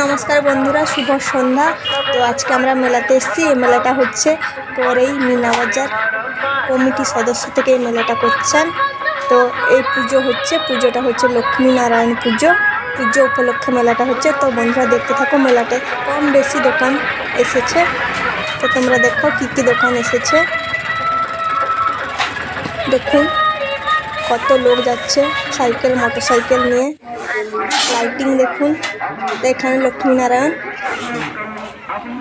নমস্কার বন্ধুরা, শুভ সন্ধ্যা। তো আজকে আমরা মেলাতে এসেছি। এই মেলাটা হচ্ছে পরেই মিনাবাজার কমিটি সদস্য থেকে এই মেলাটা করছেন। তো এই পুজোটা হচ্ছে লক্ষ্মীনারায়ণ পুজো উপলক্ষে মেলাটা হচ্ছে। তো বন্ধুরা দেখতে থাকো, মেলাটায় কম বেশি দোকান এসেছে। তো তোমরা দেখো কি কি দোকান এসেছে। দেখুন কত লোক যাচ্ছে সাইকেল মোটরসাইকেল নিয়ে। লাইটিং দেখুন। এখানে লক্ষ্মীনারায়ণ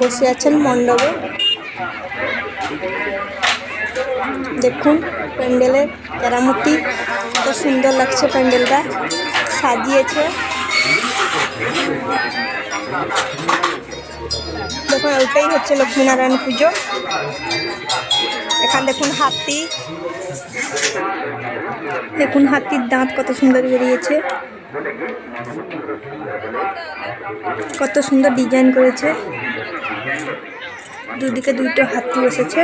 বসে আছেন মণ্ডপে। দেখুন প্যান্ডেলের কেরামতি কত সুন্দর লাগছে। প্যান্ডেলটা সাজিয়েছে। দেখুন ওইটাই হচ্ছে লক্ষ্মীনারায়ণ পুজো। এখানে দেখুন হাতি, দেখুন হাতির দাঁত কত সুন্দর বেরিয়েছে, কত সুন্দর ডিজাইন করেছে। দুদিকে দুইটা হাতি বসেছে,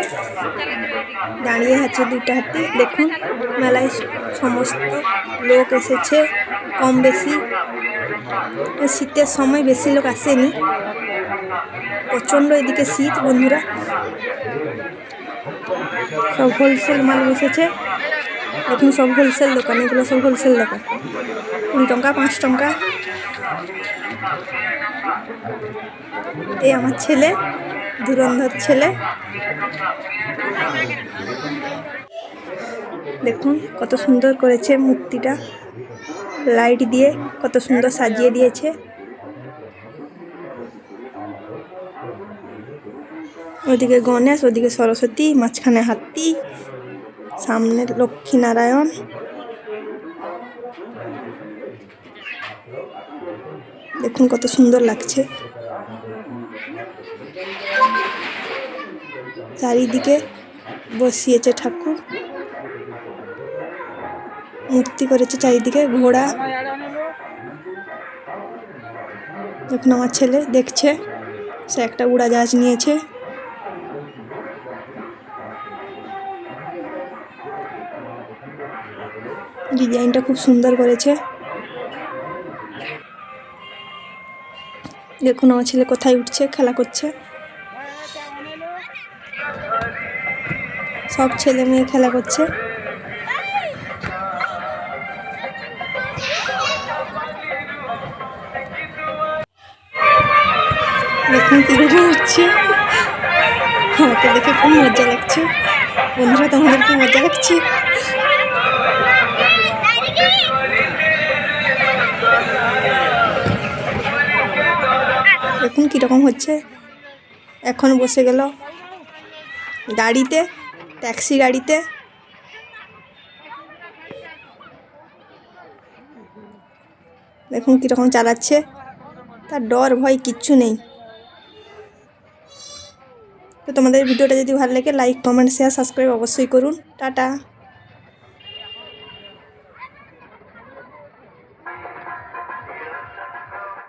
দাঁড়িয়ে আছে দুইটা হাতি। দেখুন মেলায় সমস্ত লোক এসেছে কম বেশি। শীতের সময় বেশি লোক আসেনি, প্রচণ্ড এদিকে শীত বন্ধুরা। সব হোলসেল মাল বসেছে। দেখুন সব হোলসেল দোকান, এগুলো সব হোলসেল দোকান। 20 টাকা 5 টাকা। এই আমার ছেলে, ধুরন্ধর ছেলে। দেখুন কত সুন্দর করেছে মূর্তিটা, লাইট দিয়ে কত সুন্দর সাজিয়ে দিয়েছে। ওদিকে গণেশ, ওদিকে সরস্বতী, মাঝখানে হাতি, সামনে লক্ষ্মীনারায়ণ। দেখুন কত সুন্দর লাগছে। চারিদিকে বসিয়েছে ঠাকুর, মূর্তি করেছে চারিদিকে। ঘোড়া। দেখুন আমার ছেলে দেখছে, সে একটা উড়াজাহাজ নিয়েছে। ডিজাইনটা খুব সুন্দর করেছে। দেখুন আমার ছেলে কোথায় উঠছে, খেলা করছে। সব ছেলে মেয়ে খেলা করছে। দেখুন কিরকম হচ্ছে, আমাকে দেখে খুব মজা লাগছে। বন্ধুরা তোমাদের কি মজা লাগছে? দেখুন কীরকম হচ্ছে। এখন বসে গেল গাড়িতে, ট্যাক্সি গাড়িতে। দেখুন কীরকম চালাচ্ছে, তার ডর ভয় কিচ্ছু নেই। তো তোমাদের ভিডিওটা যদি ভালো লাগে লাইক কমেন্ট শেয়ার সাবস্ক্রাইব অবশ্যই করুন। টাটা।